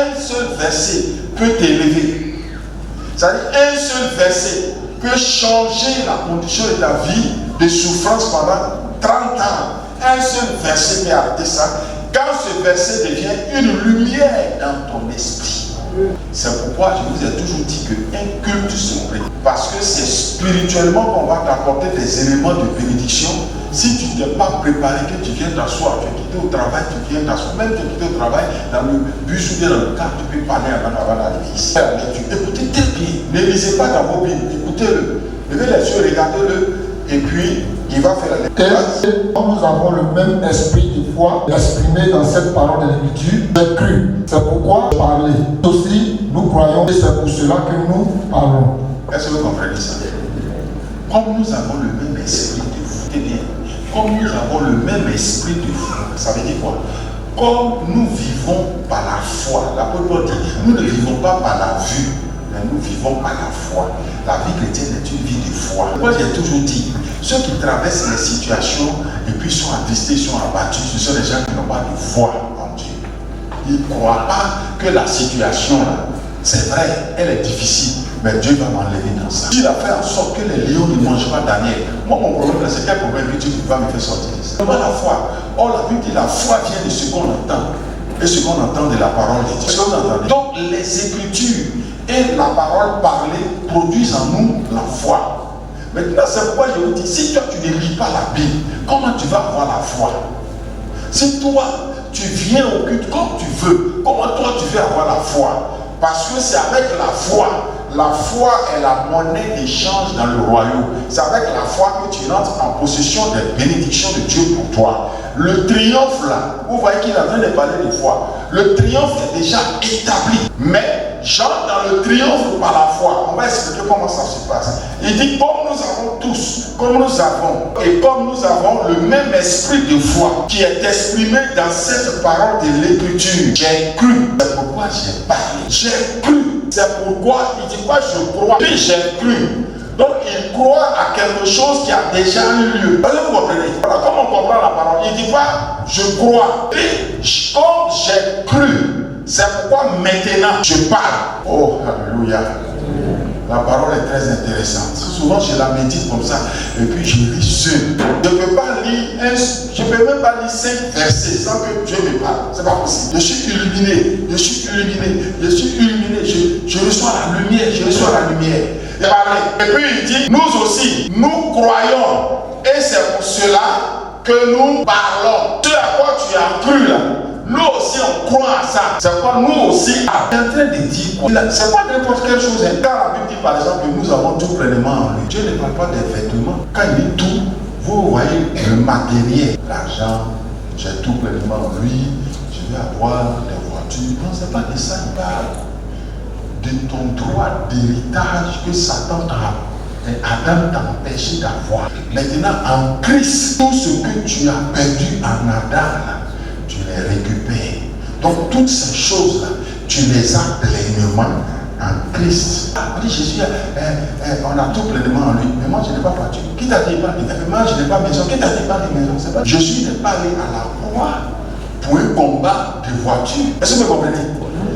un seul verset peut t'élever. C'est-à-dire, un seul verset peut changer la condition de ta vie de souffrance pendant 30 ans. Un seul verset peut arrêter ça. Quand ce verset devient une lumière dans ton esprit. C'est pourquoi je vous ai toujours dit qu'un culte secret, parce que c'est spirituellement qu'on va t'apporter des éléments de bénédiction. Si tu n'es pas préparé, que tu viens t'asseoir, tu es quitté au travail, tu viens t'asseoir, même tu es quitté au travail, dans le bus ou bien dans le car, tu peux parler avant d'arriver ici. Écoutez très bien, ne lisez pas dans vos Bibles, écoutez-le, levez les yeux, regardez-le, et puis il va faire la lecture. Nous avons le même esprit de foi exprimé dans cette parole de l'Écriture. J'ai cru, c'est pourquoi je parlais. Aussi, nous croyons et c'est pour cela que nous parlons. Est-ce que vous comprenez ça? Comme nous avons le même esprit de foi, bien, comme nous avons le même esprit de foi, ça veut dire quoi? Comme nous vivons par la foi, l'apôtre Paul dit, nous ne vivons pas par la vue, mais nous vivons par la foi. La vie chrétienne est une vie de foi. Moi j'ai toujours dit, ceux qui traversent les situations et puis sont attristés, sont abattus, ce sont les gens qui n'ont pas de foi en Dieu. Ils ne croient pas que la situation là, c'est vrai, elle est difficile, mais Dieu va m'enlever dans ça. Il a fait en sorte que les lions ne mangent pas Daniel. Moi mon problème c'est quel problème que Dieu va me faire sortir de ça. C'est pas la foi. Or la Bible dit la foi vient de ce qu'on entend. Et ce qu'on entend de la parole de Dieu. Donc les Écritures et la parole parlée produisent en nous la foi. Maintenant, c'est pourquoi je vous dis, si toi tu ne lis pas la Bible, comment tu vas avoir la foi? Si toi, tu viens au culte comme tu veux, comment toi tu vas avoir la foi? Parce que c'est avec la foi est la monnaie d'échange dans le royaume. C'est avec la foi que tu rentres en possession des bénédictions de Dieu pour toi. Le triomphe là, vous voyez qu'il est en train de parler de foi. Le triomphe est déjà établi. Mais j'entre dans le triomphe par la foi. On va expliquer comment ça se passe. Il dit, comme nous avons tous, comme nous avons le même esprit de foi qui est exprimé dans cette parole de l'Écriture. J'ai cru. C'est pourquoi j'ai parlé. J'ai cru. C'est pourquoi il dit quoi? Je crois. Puis j'ai cru. Donc il croit à quelque chose qui a déjà eu lieu. Est-ce que vous comprenez? Voilà, comme on comprend la parole, il ne dit pas je crois. Puis comme j'ai cru, c'est pourquoi maintenant je parle. Oh, alléluia. La parole est très intéressante. Souvent je la médite comme ça et puis je lis seul. Je ne peux pas lire je ne peux même pas lire 5 versets sans que Dieu me parle. C'est pas possible. Je suis illuminé, je suis illuminé, je suis illuminé. Je reçois la lumière, je reçois la lumière. Et puis il dit, nous aussi, nous croyons. Et c'est pour cela que nous parlons. Ce à quoi tu as cru là, nous aussi on croit à ça. C'est quoi nous aussi. Il est en train de dire quoi? C'est pas n'importe quelle chose. Quand la Bible dit par exemple que nous avons tout pleinement en lui. Dieu ne parle pas des vêtements. Quand il dit tout, vous voyez le matériel. L'argent, j'ai tout pleinement en lui. Je vais avoir des voitures. Non, c'est pas de ça il parle. De ton droit d'héritage que Satan Adam t'a empêché d'avoir. Maintenant, en Christ, tout ce que tu as perdu en Adam, tu les récupères. Donc, toutes ces choses-là, tu les as pleinement en Christ. Après, Jésus, on a tout pleinement en lui. Mais moi, je n'ai pas voiture. Qui t'a dit pas de maison? Moi, je n'ai pas maison. Qui t'a dit pas de maison? C'est pas... Jésus n'est pas allé à la croix pour un combat de voiture. Est-ce que vous comprenez?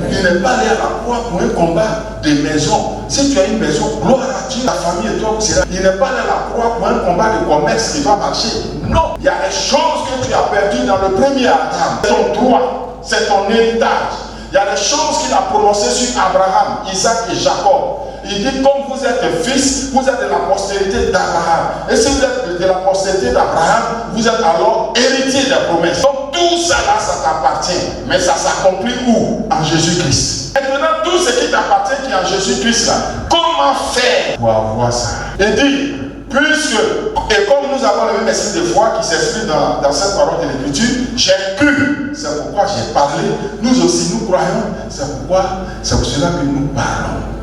Il n'est pas allé à la croix pour un combat de maison. Si tu as une maison, gloire à Dieu, ta famille et toi, c'est là. Il n'est pas allé à la croix pour un combat de commerce qui va marcher. Non, il y a des choses que tu as perdues dans le premier Adam. C'est ton droit, c'est ton héritage. Il y a des choses qu'il a prononcées sur Abraham, Isaac et Jacob. Il dit, comme vous êtes fils, vous êtes de la postérité d'Abraham. Et si vous êtes de la postérité d'Abraham, vous êtes alors héritier des promesses. Donc tout ça là, ça t'appartient. Mais ça s'accomplit où? En Jésus-Christ. Maintenant, tout ce qui t'appartient qui est en Jésus-Christ là, comment faire pour avoir ça? Il dit, puisque, et comme nous avons le même esprit de foi qui s'exprime dans cette parole de l'Écriture, j'ai cru. C'est pourquoi j'ai parlé. Nous aussi, nous croyons. C'est pour cela que nous parlons.